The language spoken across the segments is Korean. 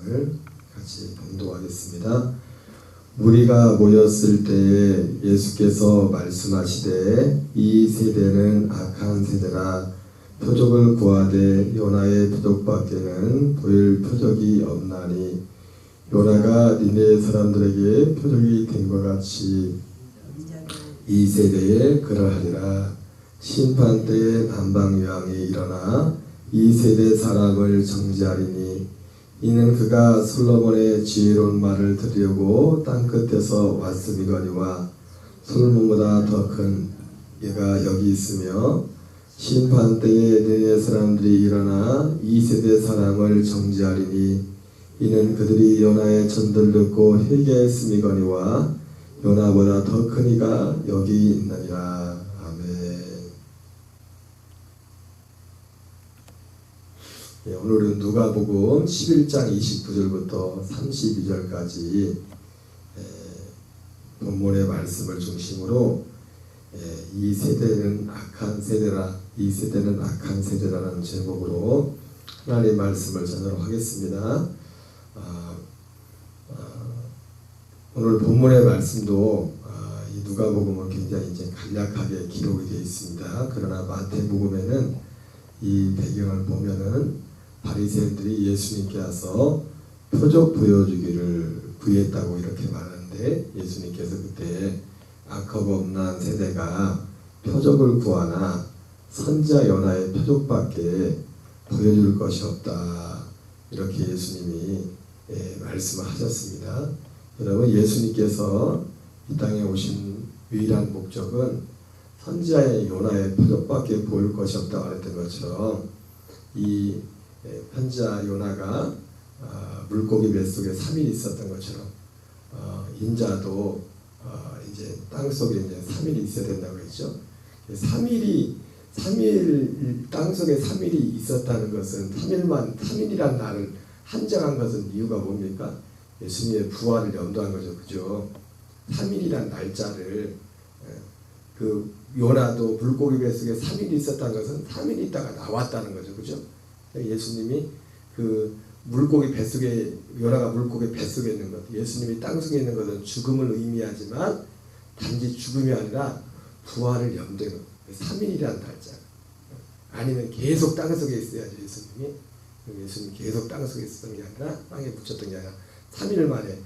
말씀을 같이 봉독하겠습니다. 무리가 모였을 때에 예수께서 말씀하시되 이 세대는 악한 세대라 표적을 구하되 요나의 표적밖에는 보일 표적이 없나니 요나가 니네 사람들에게 표적이 된 것 같이 이 세대에 그러하리라. 심판 때에 남방유황이 일어나 이 세대 사람을 정죄하리니 이는 그가 솔로몬의 지혜로운 말을 들으려고 땅끝에서 왔음이거니와 솔로몬보다 더 큰 얘가 여기 있으며 심판 때에 너희 사람들이 일어나 이 세대 사람을 정죄하리니 이는 그들이 요나의 전도를 듣고 회개했음이거니와 요나보다 더 큰 이가 여기 있느니라. 아멘. 오늘은 누가복음 11장 29절부터 32절까지 본문의 말씀을 중심으로 이 세대는 악한 세대라, 이 세대는 악한 세대라는 제목으로 하나님의 말씀을 전하도록 하겠습니다. 오늘 본문의 말씀도 이 누가복음은 굉장히 이제 간략하게 기록이 되어 있습니다. 그러나 마태복음에는 이 배경을 보면은 바리새인들이 예수님께 와서 표적 보여주기를 구했다고 이렇게 말하는데 예수님께서 그때 악하고 음란 세대가 표적을 구하나 선지자 요나의 표적밖에 보여줄 것이 없다 이렇게 예수님이 말씀을 하셨습니다. 여러분 예수님께서 이 땅에 오신 유일한 목적은 선지자의 요나의 표적밖에 보일 것이 없다고 했던 것처럼 이 선지자 요나가 물고기 뱃속에 3일 있었던 것처럼 인자도 이제 땅속에 이제 3일이 있어야 된다고 했죠. 3일 땅속에 3일이 있었다는 것은 3일이란 날을 한정한 것은 이유가 뭡니까? 예수님의 부활을 염두한 거죠. 그죠? 3일이란 날짜를 그 요나도 물고기 뱃속에 3일이 있었다는 것은 3일 있다가 나왔다는 거죠. 그죠? 예수님이 그 물고기 뱃속에 요나가 물고기 뱃속에 있는 것, 예수님이 땅속에 있는 것은 죽음을 의미하지만 단지 죽음이 아니라 부활을 염두한 것. 3일이라는 날짜. 아니면 계속 땅속에 있어야죠. 예수님이 계속 땅속에 있었던 게 아니라 땅에 묻혔던 게 아니라 3일 만에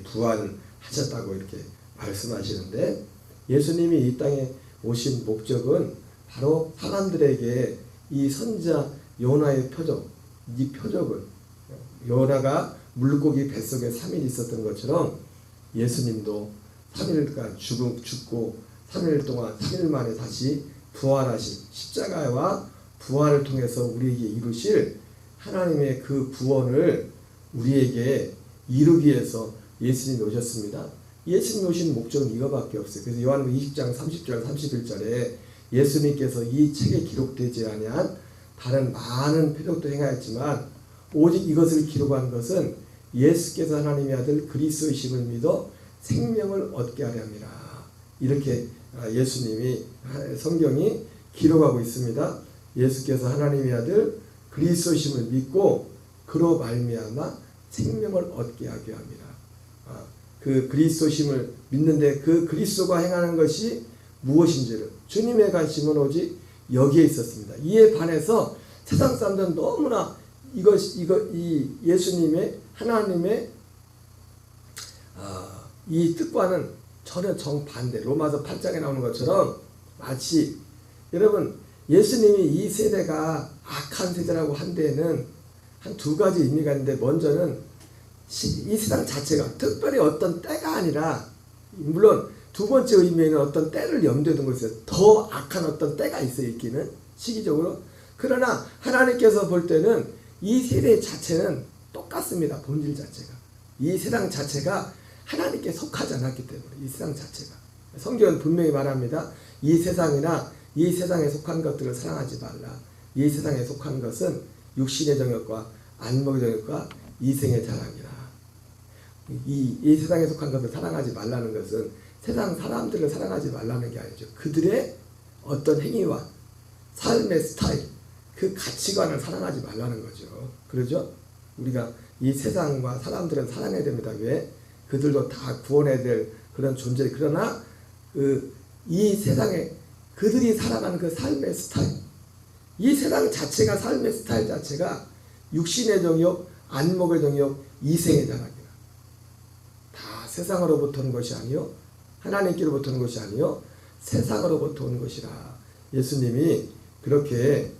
부활을 하셨다고 이렇게 말씀하시는데 예수님이 이 땅에 오신 목적은 바로 사람들에게 이 선지자 요나의 표적, 이 표적을 요나가 물고기 뱃속에 3일 있었던 것처럼 예수님도 3일간 죽고 3일 동안 3일 만에 다시 부활하신 십자가와 부활을 통해서 우리에게 이루실 하나님의 그 구원을 우리에게 이루기 위해서 예수님이 오셨습니다. 예수님이 오신 목적은 이거밖에 없어요. 그래서 요한복음 20장 30절 31절에 예수님께서 이 책에 기록되지 아니한 다른 많은 표적도 행하였지만 오직 이것을 기록한 것은 예수께서 하나님의 아들 그리스도이심을 믿어 생명을 얻게 하려 함이라. 이렇게 예수님이 성경이 기록하고 있습니다. 예수께서 하나님의 아들 그리스도이심을 믿고 그로 말미암아 생명을 얻게 하게 합니다. 그 그리스도심을 믿는데 그 그리스도가 행하는 것이 무엇인지를 주님의 관심은 오직 여기에 있었습니다. 이에 반해서 세상 사람들은 너무나 이 예수님의 하나님의 이 뜻과는 전혀 정반대. 로마서 8장에 나오는 것처럼 마치 여러분 예수님이 이 세대가 악한 세대라고 한 데에는 한 두 가지 의미가 있는데 먼저는 이 세상 자체가 특별히 어떤 때가 아니라 물론 두 번째 의미에는 어떤 때를 염두에 둔 것이어요. 더 악한 어떤 때가 있어요. 있기는 시기적으로. 그러나 하나님께서 볼 때는 이 세대 자체는 똑같습니다. 본질 자체가. 이 세상 자체가 하나님께 속하지 않았기 때문에 이 세상 자체가. 성경은 분명히 말합니다. 이 세상이나 이 세상에 속한 것들을 사랑하지 말라. 이 세상에 속한 것은 육신의 정욕과 안목의 정욕과 이생의 자랑이라. 이 세상에 속한 것을 사랑하지 말라는 것은 세상 사람들을 사랑하지 말라는 게 아니죠. 그들의 어떤 행위와 삶의 스타일, 그 가치관을 사랑하지 말라는 거죠. 그러죠? 우리가 이 세상과 사람들은 살아내야 됩니다. 왜? 그들도 다 구원해야 될 그런 존재. 그러나 이 세상에 그들이 살아가는 그 삶의 스타일, 이 세상 자체가 삶의 스타일 자체가 육신의 정욕, 안목의 정욕, 이생의 자랑이라. 다 세상으로부터 온 것이 아니요 하나님께로부터 온 것이 아니요 세상으로부터 온 것이라. 예수님이 그렇게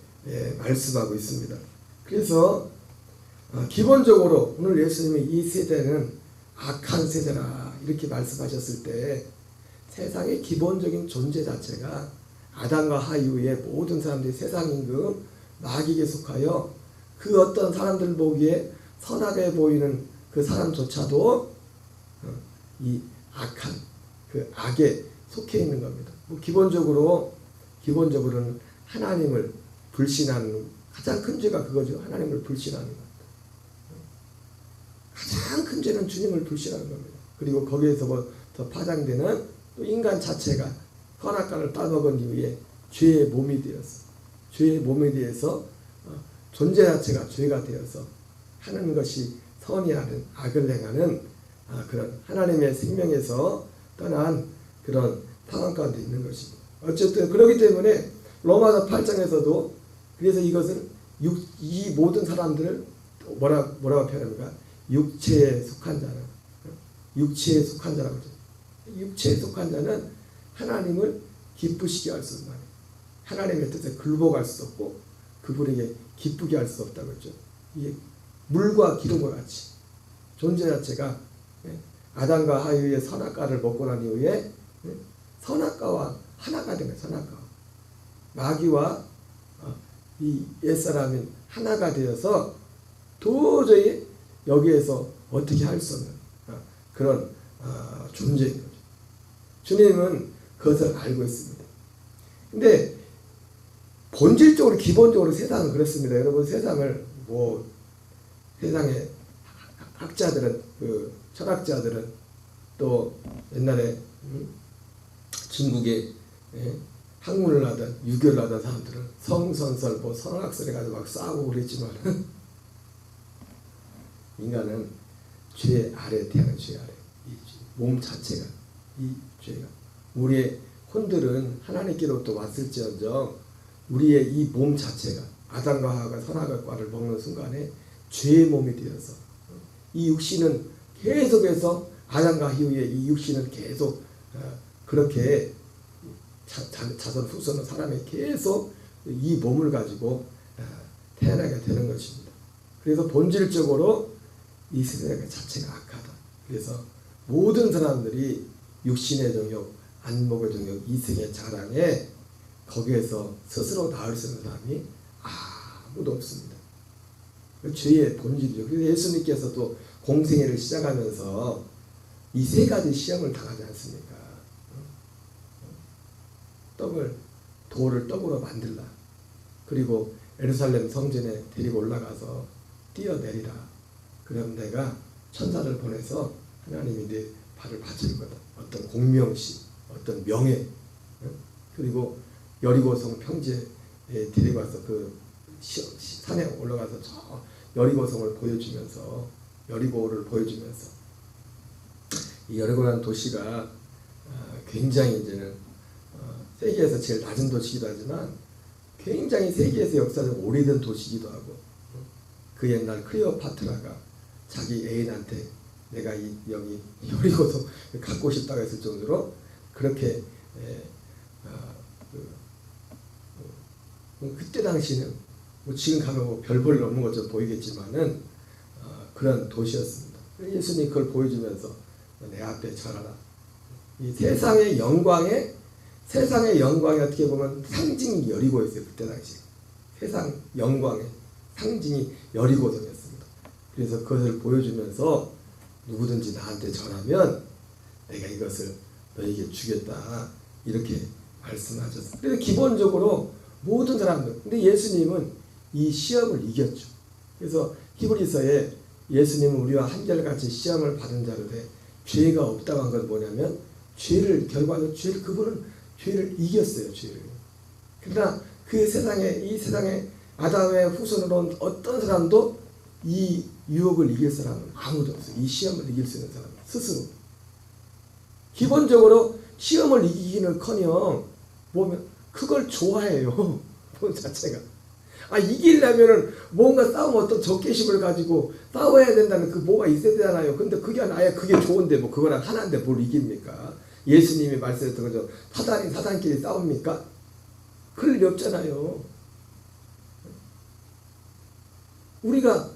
말씀하고 있습니다. 그래서 기본적으로 오늘 예수님이 이 세대는 악한 세대라 이렇게 말씀하셨을 때 세상의 기본적인 존재 자체가 아담과 하와 이후에 모든 사람들이 세상 임금 마귀에게 속하여 그 어떤 사람들 보기에 선하게 보이는 그 사람조차도 이 악한 그 악에 속해 있는 겁니다. 기본적으로는 하나님을 불신하는 가장 큰 죄가 그거죠. 하나님을 불신하는 것. 가장 큰 죄는 주님을 불신하는 겁니다. 그리고 거기에서부터 파장되는 또 인간 자체가 선악과를 따먹은 이후에 죄의 몸이 되어서 죄의 몸에 대해서 존재 자체가 죄가 되어서 하는 것이 선이 아닌 악을 행하는 그런 하나님의 생명에서 떠난 그런 상황 가운데 있는 것입니다. 어쨌든 그렇기 때문에 로마서 8장에서도 그래서 이것은 이 모든 사람들을 뭐라고 표현합니까? 육체에 속한 자는 육체에 속한 자라고 하죠. 육체에 속한 자는 하나님을 기쁘시게 할 수 없는 하나님의 뜻에 굴복할 수 없고 그분에게 기쁘게 할 수 없다고 했죠. 이게 물과 기름과 같이 존재 자체가 아담과 하와의 선악과를 먹고 난 이후에 선악과와 하나가 된 거예요. 선악과 마귀와 이 옛사람인 하나가 되어서 도저히 여기에서 어떻게 할 수 없는 그런 존재인 거죠. 주님은 그것을 알고 있습니다. 근데 본질적으로 기본적으로 세상은 그렇습니다. 여러분 세상을 세상의 학자들은 철학자들은 또 옛날에 중국에 학문을 하던 유교를 하던 사람들은 성선설 성학설에 가지고 막 싸우고 그랬지만 인간은 죄 아래 태어난 죄 아래 이 몸 자체가 이 죄가 우리의 혼들은 하나님께로부터 왔을지언정 우리의 이 몸 자체가 아담과 하와가 선악의 과를 먹는 순간에 죄의 몸이 되어서 이 육신은 계속해서 아담과 이후에 이 육신은 계속 그렇게 자손 후손은 사람이 계속 이 몸을 가지고 태어나게 되는 것입니다. 그래서 본질적으로 이 세상 자체가 악하다. 그래서 모든 사람들이 육신의 정욕, 안목의 정욕, 이생의 자랑에 거기에서 스스로 나을 수 있는 사람이 아무도 없습니다. 죄의 본질이죠. 그래서 예수님께서도 공생애를 시작하면서 이 세 가지 시험을 당하지 않습니까? 돌을 떡으로 만들라. 그리고 예루살렘 성전에 데리고 올라가서 뛰어내리라. 그럼 내가 천사를 보내서 하나님이 내 발을 받칠 거다. 어떤 공명시, 어떤 명예, 그리고 여리고성 평지에 데리고 와서 그 산에 올라가서 저 여리고성을 보여주면서 여리고를 보여주면서 이 여리고라는 도시가 굉장히 이제는 세계에서 제일 낮은 도시이기도 하지만 굉장히 세계에서 역사적 오래된 도시이기도 하고 그 옛날 클레오파트라가 자기 애인한테 내가 여기 여리고성 갖고 싶다고 했을 정도로 그렇게 그때 당시는 지금 가면 별 볼 일 없는 것처럼 보이겠지만은 그런 도시였습니다. 예수님이 그걸 보여주면서 내 앞에 절하라. 이 세상의 영광에 어떻게 보면 상징이 여리고였어요. 그때 당시 세상 영광의 상징이 여리고성이었습니다. 그래서 그것을 보여주면서 누구든지 나한테 절하면 내가 이것을 너에게 주겠다 이렇게 말씀하셨어요. 그래서 기본적으로 모든 사람들 근데 예수님은 이 시험을 이겼죠. 그래서 히브리서에 예수님은 우리와 한결같이 시험을 받은 자로되 죄가 없다고 한 건 뭐냐면 결과적으로 그분은 죄를 이겼어요. 죄를. 그러나 이 세상에 아담의 후손으로 온 어떤 사람도 이 유혹을 이길 사람은 아무도 없어요. 이 시험을 이길 수 있는 사람은 스스로. 기본적으로 시험을 이기기는커녕 보면 그걸 좋아해요. 본 자체가. 이기려면은 뭔가 싸우면 어떤 적개심을 가지고 싸워야 된다는 그 뭐가 있어야 되잖아요. 근데 그게 아예 그게 좋은데 뭐 그거랑 하나인데 뭘 이깁니까? 예수님이 말씀했던 거죠. 사단이 사단끼리 싸웁니까? 그럴 일 없잖아요. 우리가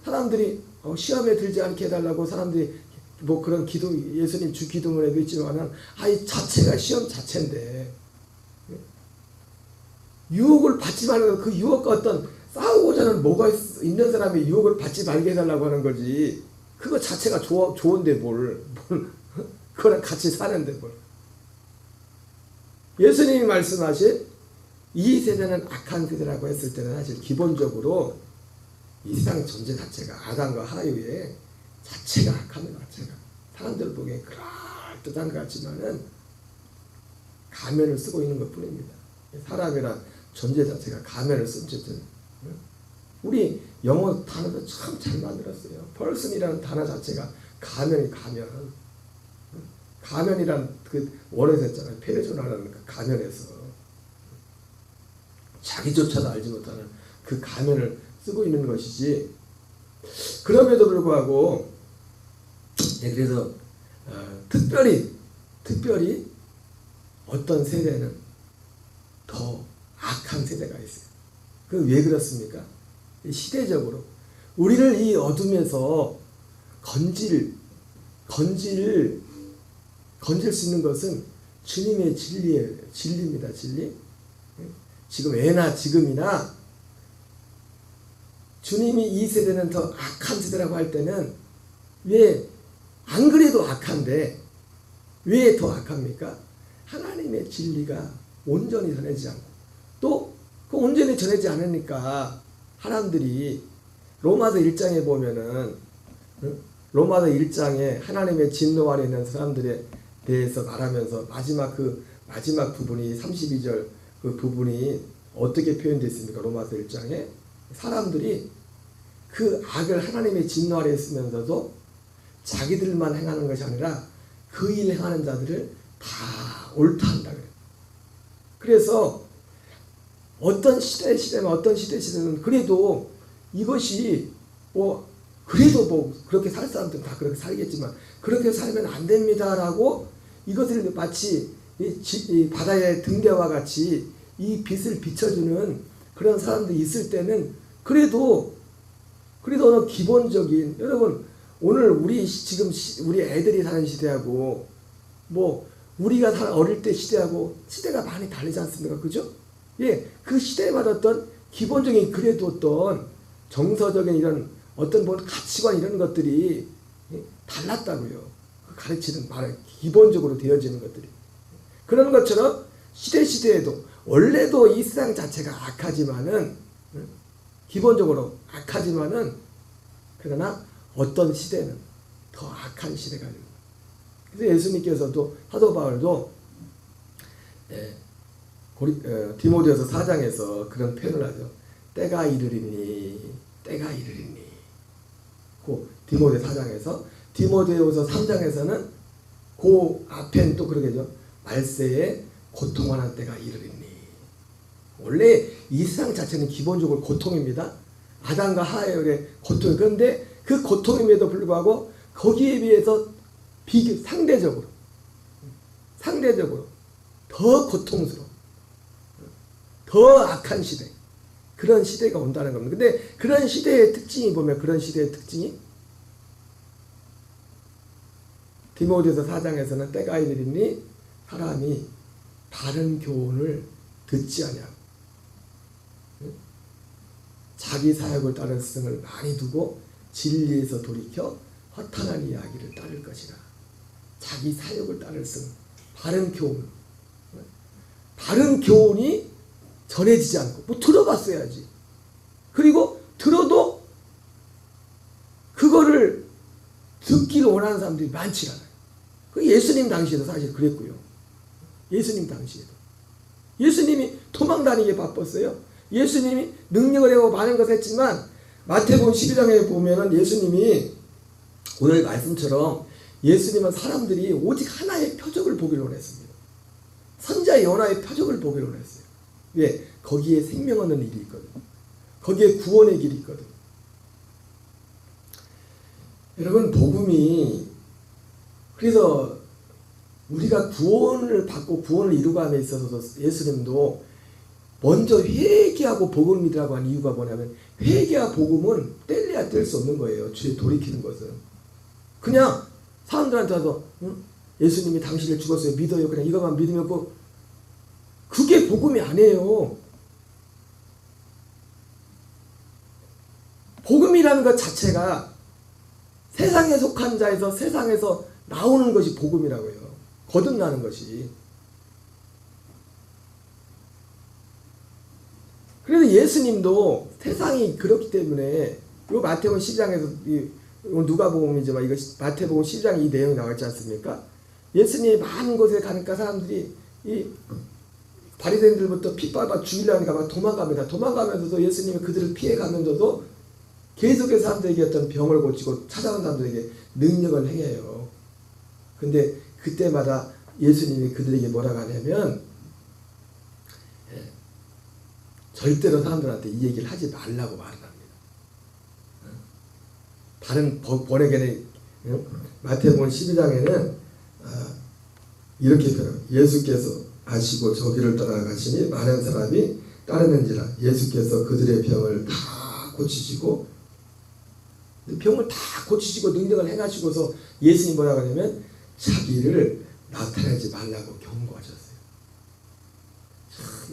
사람들이 시험에 들지 않게 해달라고 사람들이 뭐 그런 기도 예수님 주 기도문에도 있지만은 이 자체가 시험 자체인데 유혹을 받지 말고 그 유혹과 어떤 싸우고자 하는 뭐가 있는 사람이 유혹을 받지 말게 해달라고 하는 거지. 그거 자체가 좋은데 뭘 그거랑 같이 사는데 뭘. 예수님이 말씀하신 이 세대는 악한 세대라고 했을 때는 사실 기본적으로 이 세상 존재 자체가 아담과 하와의 자체가 악합니다. 자체가 사람들 보기에 그럴듯한 것 같지만은 가면을 쓰고 있는 것 뿐입니다. 사람이란 존재 자체가 가면을 쓴 우리 영어 단어도 참 잘 만들었어요. person이라는 단어 자체가 가면이 가면이란 그 원어에서 했잖아요. 페르소나라는 그 가면에서 자기조차도 알지 못하는 그 가면을 쓰고 있는 것이지. 그럼에도 불구하고 그래서 특별히 어떤 세대는 더 악한 세대가 있어요. 그 왜 그렇습니까? 시대적으로 우리를 이 어둠에서 건질 수 있는 것은 주님의 진리입니다. 진리. 지금 애나 지금이나 주님이 이 세대는 더 악한 세대라고 할 때는 왜 안 그래도 악한데 왜 더 악합니까? 하나님의 진리가 온전히 전해지지 않고 또 그 온전히 전해지지 않으니까 사람들이 로마서 1장에 보면은 로마서 1장에 하나님의 진노 아래 있는 사람들에 대해서 말하면서 마지막 부분이 32절 그 부분이 어떻게 표현되어 있습니까? 로마서 1장에 사람들이 그 악을 하나님의 진노 아래 있으면서도 자기들만 행하는 것이 아니라 그 일 행하는 자들을 다 옳다 한다 그래요. 그래서 어떤 시대는 그래도 이것이 그래도 그렇게 살 사람들은 다 그렇게 살겠지만 그렇게 살면 안 됩니다라고 이것을 마치 이 바다의 등대와 같이 이 빛을 비춰주는 그런 사람들이 있을 때는 그래도 어느 기본적인 여러분 오늘 우리 애들이 사는 시대하고 우리가 어릴 때 시대하고 시대가 많이 다르지 않습니까? 그죠? 예, 그 시대마다 어떤 기본적인 그래도 어떤 정서적인 이런 어떤 가치관 이런 것들이 달랐다고요. 가르치는 말에 기본적으로 되어지는 것들이. 그런 것처럼 시대에도 원래도 이 세상 자체가 악하지만은 기본적으로 악하지만은 그러나 어떤 시대는 더 악한 시대가 됩니다. 그래서 예수님께서도 사도 바울도 디모데후서 4장에서 그런 표현을 하죠. 때가 이르리니 그 디모데 4장에서 디모데후서 3장에서는 그 앞엔 또 그러겠죠. 말세에 고통하는 때가 이르리니. 원래 이 세상 자체는 기본적으로 고통입니다. 아담과 하와의 고통. 그런데 그 고통임에도 불구하고 거기에 비해서 상대적으로 더 고통스러운 더 악한 시대, 그런 시대가 온다는 겁니다. 근데 그런 시대의 특징이 디모데후서 4장에서는 때가 이르리니 사람이 바른 교훈을 듣지 아니하고 자기 사역을 따른 스승을 많이 두고 진리에서 돌이켜 허탄한 이야기를 따를 것이라. 자기 사역을 따를 스승, 바른 교훈이 전해지지 않고 들어봤어야지. 그리고 들어도 그거를 듣기를 원하는 사람들이 많지 않아요. 그 예수님 당시에도 사실 그랬고요. 예수님이 도망다니게 바빴어요. 예수님이 능력을 해고 많은 것을 했지만 마태복음 12장에 보면은 예수님이 오늘 말씀처럼 예수님은 사람들이 오직 하나의 표적을 보기를 원했습니다. 선지자 요나의 표적을 보기를 원했어요. 왜? 거기에 생명 얻는 일이 있거든. 거기에 구원의 길이 있거든. 여러분, 복음이, 그래서 우리가 구원을 받고 구원을 이루감에 있어서 예수님도 먼저 회개하고 복음을 믿으라고 한 이유가 뭐냐면, 회개와 복음은 뗄래야 뗄 수 없는 거예요. 주에 돌이키는 것은. 그냥 사람들한테 와서 예수님이 당신을 죽었어요, 믿어요, 그냥 이것만 믿으면 그게 복음이 아니에요. 복음이라는 것 자체가 세상에 속한 자에서 세상에서 나오는 것이 복음이라고요. 거듭나는 것이. 그래서 예수님도 세상이 그렇기 때문에 이 마태복음 12장에서 누가복음이지만 이거 마태복음 12장 이 내용이 나와 있지 않습니까? 예수님이 많은 곳에 가니까 사람들이 이 바리새인들부터 핍박받아 죽이려니까 막 도망갑니다. 도망가면서도 예수님이 그들을 피해가면서도 계속해서 사람들에게 어떤 병을 고치고 찾아온 사람들에게 능력을 행해요. 근데 그때마다 예수님이 그들에게 뭐라고 하냐면, 절대로 사람들한테 이 얘기를 하지 말라고 말을 합니다. 다른 번역에는, 마태복음 12장에는 이렇게 표현합니다. 예수께서 아시고 저기를 떠나가시니 많은 사람이 따르는지라. 예수께서 그들의 병을 다 고치시고, 병을 다 고치시고 능력을 행하시고서 예수님 뭐라고 하냐면 자기를 나타내지 말라고 경고하셨어요.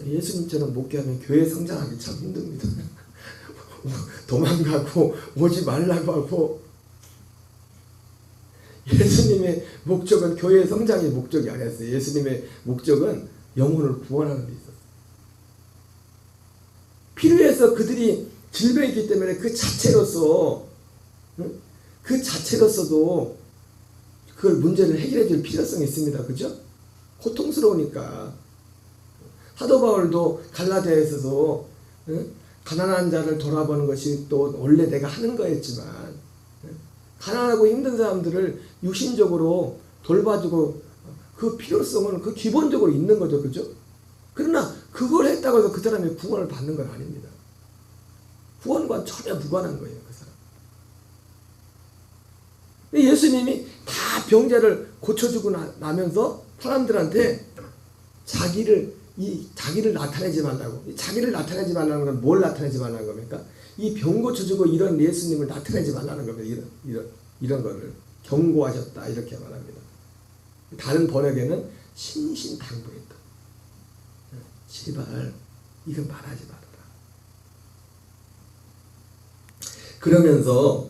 예수님처럼 목회하면 교회 성장하기 참 힘듭니다. 도망가고 오지 말라고 하고. 예수님의 목적은 교회 성장의 목적이 아니었어요. 예수님의 목적은 영혼을 구원하는 데 있었어요. 필요해서 그들이 질병이 있기 때문에 그 자체로서도 그걸 문제를 해결해 줄 필요성이 있습니다. 그죠? 고통스러우니까. 사도 바울도 갈라디아에서도 가난한 자를 돌아보는 것이 또 원래 내가 하는 거였지만, 가난하고 힘든 사람들을 육신적으로 돌봐주고 그 필요성은 그 기본적으로 있는 거죠. 그죠? 그러나 그걸 했다고 해서 그 사람이 구원을 받는 건 아닙니다. 구원과 전혀 무관한 거예요. 그 사람. 근데 예수님이 다 병자를 고쳐주고 나면서 사람들한테 자기를 나타내지 말라고. 자기를 나타내지 말라는 건 뭘 나타내지 말라는 겁니까? 이 병 고쳐주고 이런 예수님을 나타내지 말라는 겁니다. 이런 거를 경고하셨다 이렇게 말합니다. 다른 번역에는 신신당부했다. 제발 이건 말하지 말아라. 그러면서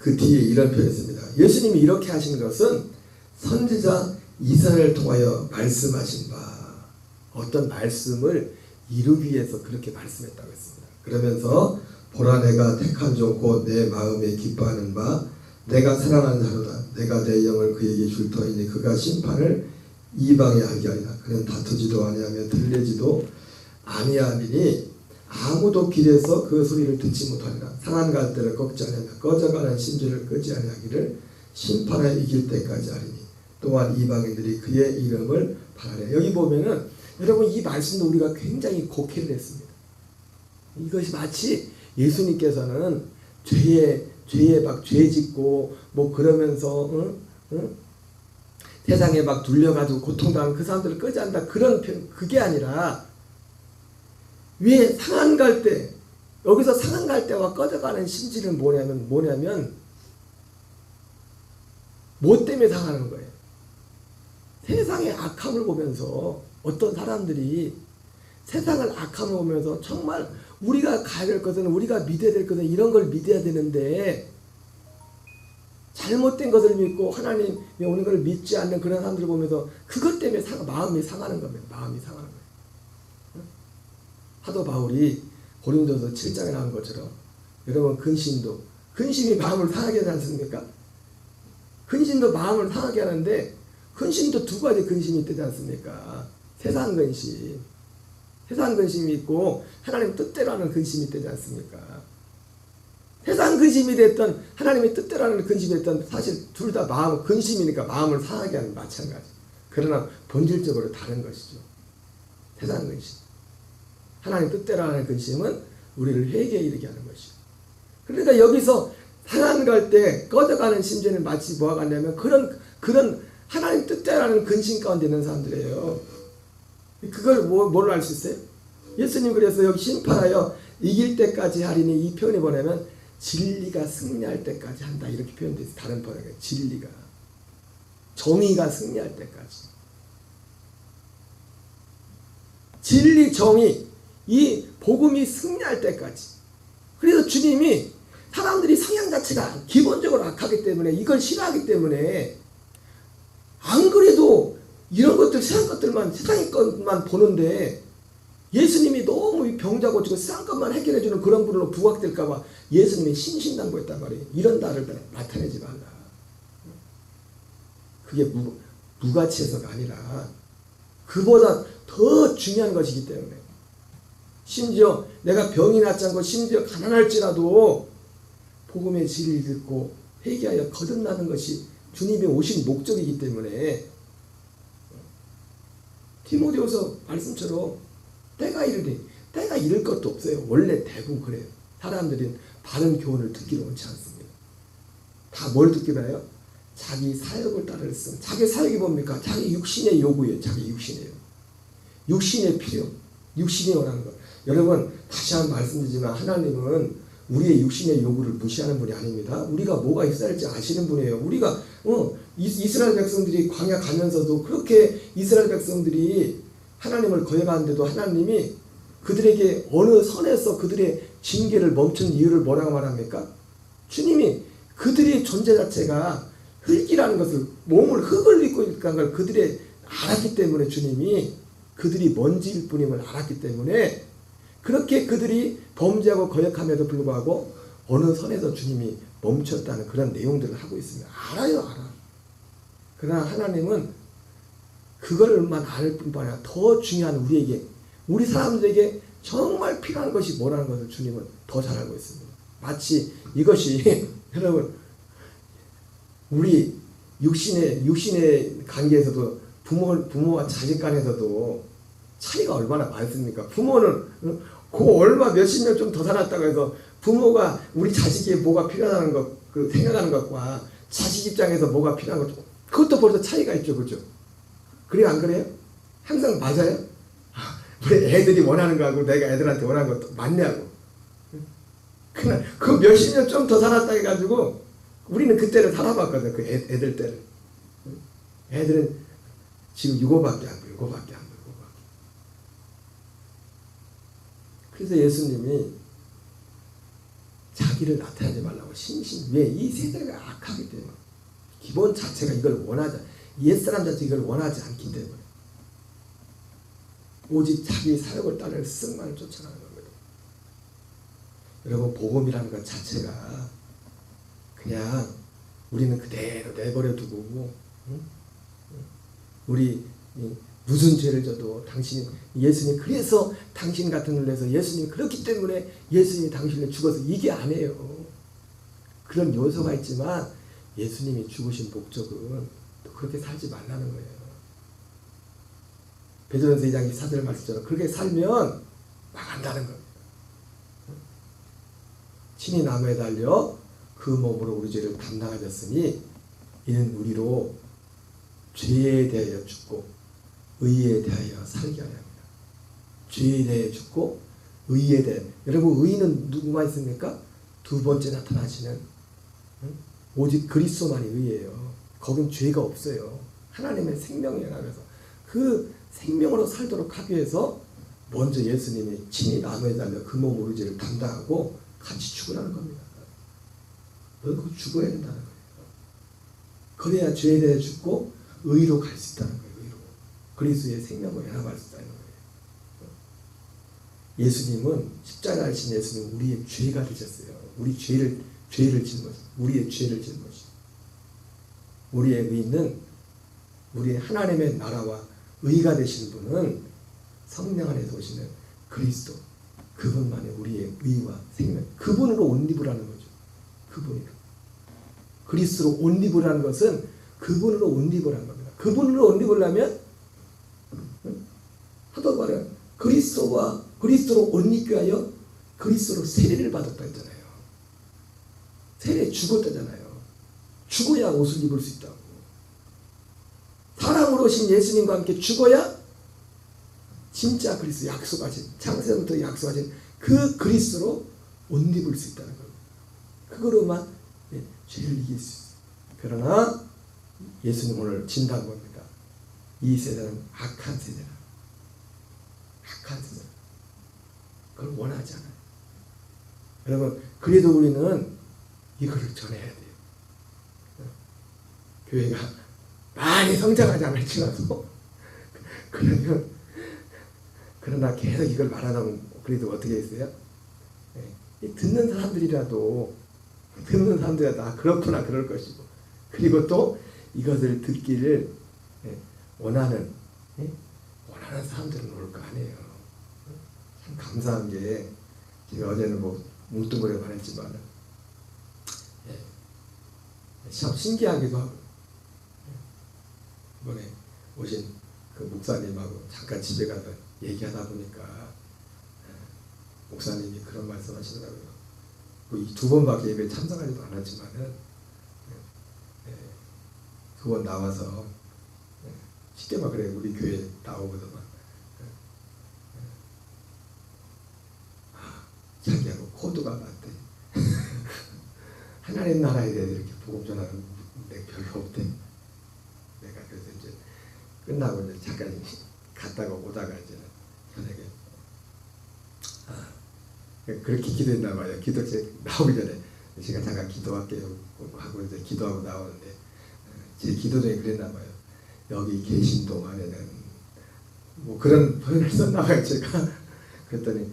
그 뒤에 이런 표현을 씁니다. 예수님이 이렇게 하신 것은 선지자 이사야를 통하여 말씀하신 바, 어떤 말씀을 이루기 위해서 그렇게 말씀했다고 했습니다. 그러면서 보라, 내가 택한 종 곧 내 마음에 기뻐하는 바 내가 사랑하는 자로다. 내가 내 영을 그에게 줄 터이니 그가 심판을 이방에 알게 하리라. 그는 다투지도 아니하며 들리지도 아니하리니 아무도 길에서 그 소리를 듣지 못하리라. 상한 갈대를 꺾지 아니하며 꺼져가는 심지를 끄지 아니하기를 심판에 이길 때까지 하리니 또한 이방인들이 그의 이름을 바라리라. 여기 보면은 여러분, 이 말씀도 우리가 굉장히 곡해를 했습니다. 이것이 마치 예수님께서는 죄에 막 죄 짓고 뭐 그러면서 세상에 막 눌려가지고 고통당하는 그 사람들을 끄지 않는다, 그런 표현, 그게 아니라 위에 상한 갈대, 여기서 상한 갈대와 꺼져가는 심지는 뭐냐면 뭐 때문에 상하는 거예요? 세상의 악함을 보면서 어떤 사람들이 세상을 악함을 보면서 정말 우리가 가야 될 것은, 우리가 믿어야 될 것은 이런 걸 믿어야 되는데 잘못된 것을 믿고 하나님이 오는 것을 믿지 않는 그런 사람들을 보면서 그것 때문에 마음이 상하는 겁니다. 마음이 상하는 거예요. 사도 바울이 고린도서 7장에 나온 것처럼 여러분, 근심이 마음을 상하게 하지 않습니까? 근심도 마음을 상하게 하는데 근심도 두 가지 근심이 있지 않습니까? 세상 근심이 있고 하나님 뜻대로 하는 근심이 있지 않습니까? 세상 근심이 됐던 하나님의 뜻대로라는 근심이 됐던 사실 둘 다 마음 근심이니까 마음을 상하게 하는 마찬가지. 그러나 본질적으로 다른 것이죠. 세상 근심. 하나님 뜻대로라는 근심은 우리를 회개에 이르게 하는 것이죠. 그러니까 여기서 상한 갈 때 꺼져가는 심지어는 마치 뭐가 같냐면 그런 하나님 뜻대로라는 근심 가운데 있는 사람들이에요. 그걸 뭘로 알 수 있어요? 예수님 그래서 여기 심판하여 이길 때까지 하리니 이 표현이 뭐냐면 진리가 승리할 때까지 한다 이렇게 표현되어 있어요. 다른 번역에 진리가 정의가 승리할 때까지 진리 정의 이 복음이 승리할 때까지. 그래서 주님이 사람들이 성향 자체가 기본적으로 악하기 때문에 이걸 싫어하기 때문에 안 그래도 이런 것들 세상 것들만 세상의 것만 보는데 예수님이 너무 병자 고치고 세상 것만 해결해주는 그런 분으로 부각될까 봐 예수님이 신신당부했단 말이에요. 이런 나를 나타내지 말라. 그게 무가치해서가 아니라 그보다 더 중요한 것이기 때문에 심지어 내가 병이 낫지 않고 심지어 가난할지라도 복음의 진리를 듣고 회개하여 거듭나는 것이 주님이 오신 목적이기 때문에 디모데후서 말씀처럼 때가 이를 것도 없어요. 원래 대부분 그래요. 사람들은 바른 교훈을 듣기를 원치 않습니다. 다 뭘 듣기로 해요? 자기 사역을 따를 수. 자기 사역이 뭡니까? 자기 육신의 요구예요. 자기 육신의 요구. 육신의 필요. 육신이 원하는 것. 여러분 다시 한번 말씀드리지만 하나님은 우리의 육신의 요구를 무시하는 분이 아닙니다. 우리가 뭐가 있어야 할지 아시는 분이에요. 우리가 이스라엘 백성들이 광야 가면서도 그렇게 이스라엘 백성들이 하나님을 거역하는데도 하나님이 그들에게 어느 선에서 그들의 징계를 멈춘 이유를 뭐라고 말합니까? 주님이 그들의 존재 자체가 흙이라는 것을 몸을 흙을 입고 있다는 걸 그들이 알았기 때문에 주님이 그들이 먼지일 뿐임을 알았기 때문에 그렇게 그들이 범죄하고 거역함에도 불구하고 어느 선에서 주님이 멈췄다는 그런 내용들을 하고 있습니다. 알아요. 그러나 하나님은 그걸만 알 뿐만 아니라 더 중요한 우리 사람들에게 정말 필요한 것이 뭐라는 것을 주님은 더 잘 알고 있습니다. 마치 이것이 여러분 우리 육신의 관계에서도 부모와 자식 간에서도 차이가 얼마나 많습니까? 부모는 얼마 몇십 년 좀 더 살았다고 해서 부모가 우리 자식이 뭐가 필요하다는 것, 생각하는 것과 자식 입장에서 뭐가 필요한 것, 그것도 벌써 차이가 있죠, 그죠? 그래요, 안 그래요? 항상 맞아요? 우리 애들이 원하는 거하고 내가 애들한테 원하는 것도 맞냐고. 그냥 그 몇십 년 좀 더 살았다 해가지고 우리는 그때를 살아봤거든, 그 애들 때를. 애들은 지금 6호밖에 안 돼, 6호밖에 안 돼. 그래서 예수님이 자기를 나타내지 말라고 왜? 이 세대가 악하기 때문에 기본 자체가 이걸 옛사람 자체가 이걸 원하지 않기 때문에 오직 자기 사역을 따를 승만을 쫓아가는 겁니다. 여러분 복음이라는 것 자체가 그냥 우리는 그대로 내버려 두고 우리 무슨 죄를 져도 예수님 그래서 당신 같은 을 내서 예수님 그렇기 때문에 예수님이 당신을 죽어서 이게 아니에요. 그런 요소가 있지만 예수님이 죽으신 목적은 또 그렇게 살지 말라는 거예요. 베드로전서 2장 24절 말씀처럼 그렇게 살면 망한다는 겁니다. 친히 나무에 달려 그 몸으로 우리 죄를 담당하셨으니 이는 우리로 죄에 대하여 죽고 의에 대하여 살게 하려 합니다. 죄에 대해 죽고 의에 대해. 여러분 의는 누구만 있습니까? 두 번째 나타나시는 오직 그리스도만이 의예요. 거긴 죄가 없어요. 하나님의 생명이 나면서 그 생명으로 살도록 하기 위해서 먼저 예수님이 친히 나무에 달려 그 몸 우리 죄를 담당하고 같이 죽으라는 겁니다. 너도 죽어야 된다는 거예요. 그래야 죄에 대해 죽고 의로 갈 수 있다는 거예요. 그리스도의 생명을 연합할 수 있다는 거예요. 예수님은 십자가에 진 예수님은 우리의 죄가 되셨어요. 우리 죄를 진 거죠. 우리의 죄를 진 거죠. 우리의 의는 우리의 하나님의 나라와 의가 되신 분은 성령 안에서 오시는 그리스도 그분만이 우리의 의와 생명 그분으로 옷 입으라는 거죠. 그분이요. 그리스도로 옷 입으라는 것은 그분으로 옷 입으라는 겁니다. 그분으로 옷 입으려면 하도 말해요. 그리스도로 옷 입게 하여 그리스도로 세례를 받았다 했잖아요. 세례 죽었다잖아요. 죽어야 옷을 입을 수 있다고. 사랑으로 오신 예수님과 함께 죽어야 진짜 그리스도 약속하신, 창세부터 약속하신 그 그리스도로 옷 입을 수 있다는 겁니다. 그거로만 죄를 이길 수 있어요. 그러나 예수님 오늘 진단 겁니다. 이 세대는 악한 세대라. 악한 세대라. 그걸 원하지 않아요. 여러분, 그래도 우리는 이거를 전해야 돼요. 교회가 많이 성장하지 않을지라도 그러나 계속 이걸 말하면 그래도 어떻게 했어요? 듣는 사람들이라도 그렇구나 그럴 것이고, 그리고 또 이것을 듣기를 원하는 사람들은 올 거 아니에요. 참 감사한 게, 제가 어제는 뭉뚱그려 말했지만 참 신기하기도 하고, 이번에 오신 그 목사님하고 잠깐 집에 가서 얘기하다 보니까 목사님이 그런 말씀 하시더라고요. 이 2번밖에 예배에 참석하지도 않았지만은 2번 나와서 쉽게 말 그래, 우리 교회 나오거든만 자기하고 코드가 맞대. 하나님 나라에 대해 이렇게 복음 전하는 데 별로 없대. 내가 그래서 이제 끝나고 이제 잠깐 갔다가 오다가 이제 저녁에 그렇게 기도했나 봐요. 기도체 나오기 전에 제가 잠깐 기도할게요 하고 이제 기도하고 나오는데 제 기도 중에 그랬나 봐요. 여기 계신 동안에는 그런 표현을 썼나 봐요. 제가 그랬더니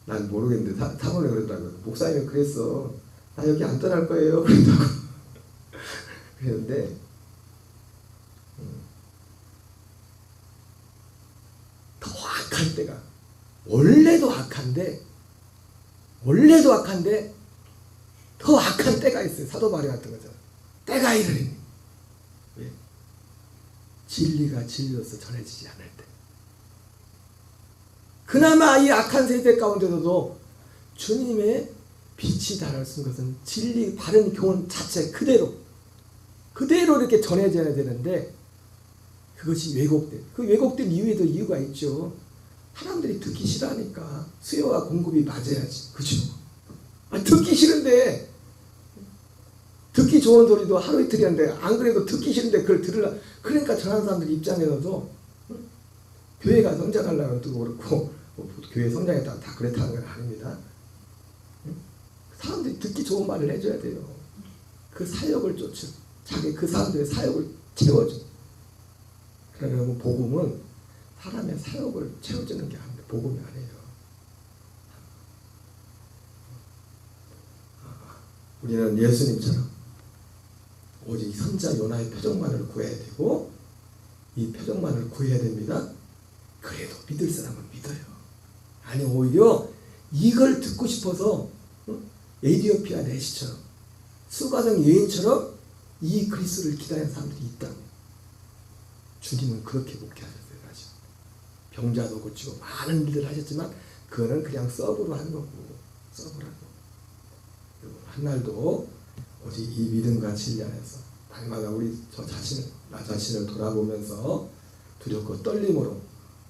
난 모르겠는데 사모님 그러더라고요. 목사님이 그랬어. 나 여기 안 떠날 거예요. 그랬다고. 그랬는데 더 악할 때가, 원래도 악한데 더 악한 때가 있어요. 사도 바울이 같은 거죠. 때가 이르니, 왜? 진리가 진리로서 전해지지 않을 때. 그나마 이 악한 세대 가운데서도 주님의 빛이 달아쓴 것은 진리, 바른 교훈 자체 그대로 이렇게 전해져야 되는데, 그것이 왜곡된, 그 왜곡된 이유에도 이유가 있죠. 사람들이 듣기 싫어하니까. 수요와 공급이 맞아야지, 그죠? 듣기 싫은데, 듣기 좋은 소리도 하루 이틀이 하는데, 안 그래도 듣기 싫은데 그걸 들으려. 그러니까 전하는 사람들 입장에서도 교회가 성장하려면 또 그렇고, 교회 성장했다고 다 그렇다는 건 아닙니다. 사람들이 듣기 좋은 말을 해줘야 돼요. 그 사역을 쫓아. 그 사람들의 사역을 채워줘. 그러면 복음은 사람의 사역을 채워주는 게 아닙니다. 복음이 아니에요. 우리는 예수님처럼 오직 선자 요나의 표적만을 구해야 되고, 이 표적만을 구해야 됩니다. 그래도 믿을 사람은 믿어요. 아니, 오히려 이걸 듣고 싶어서 에디오피아 내시처럼, 수가성 여인처럼 이 그리스도를 기다리는 사람들이 있다고. 주님은 그렇게 목회하셨어요. 사실 병자도 고치고 많은 일들을 하셨지만 그거는 그냥 서브로 한 거고, 서브라고. 한 날도 오직 이 믿음과 진리 안에서 날마다 나 자신을 돌아보면서 두렵고 떨림으로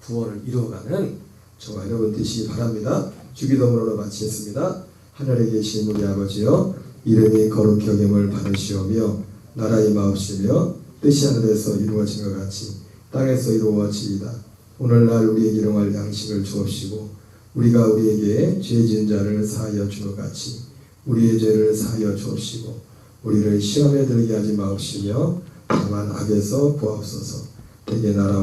구원을 이루어가는 저와 여러분 되시기 바랍니다. 주기도문으로 마치겠습니다. 하늘에 계신 우리 아버지여, 이름이 거룩히 여김을 받으시오며 나라 임하옵시며 뜻이 하늘에서 이루어진 것 같이 땅에서 이루어지이다. 오늘날 우리에게 일용할 양식을 주옵시고, 우리가 우리에게 죄 지은 자를 사하여 준 것 같이 우리의 죄를 사하여 주옵시고, 우리를 시험에 들게 하지 마옵시며 다만 악에서 구하옵소서. 대개 나라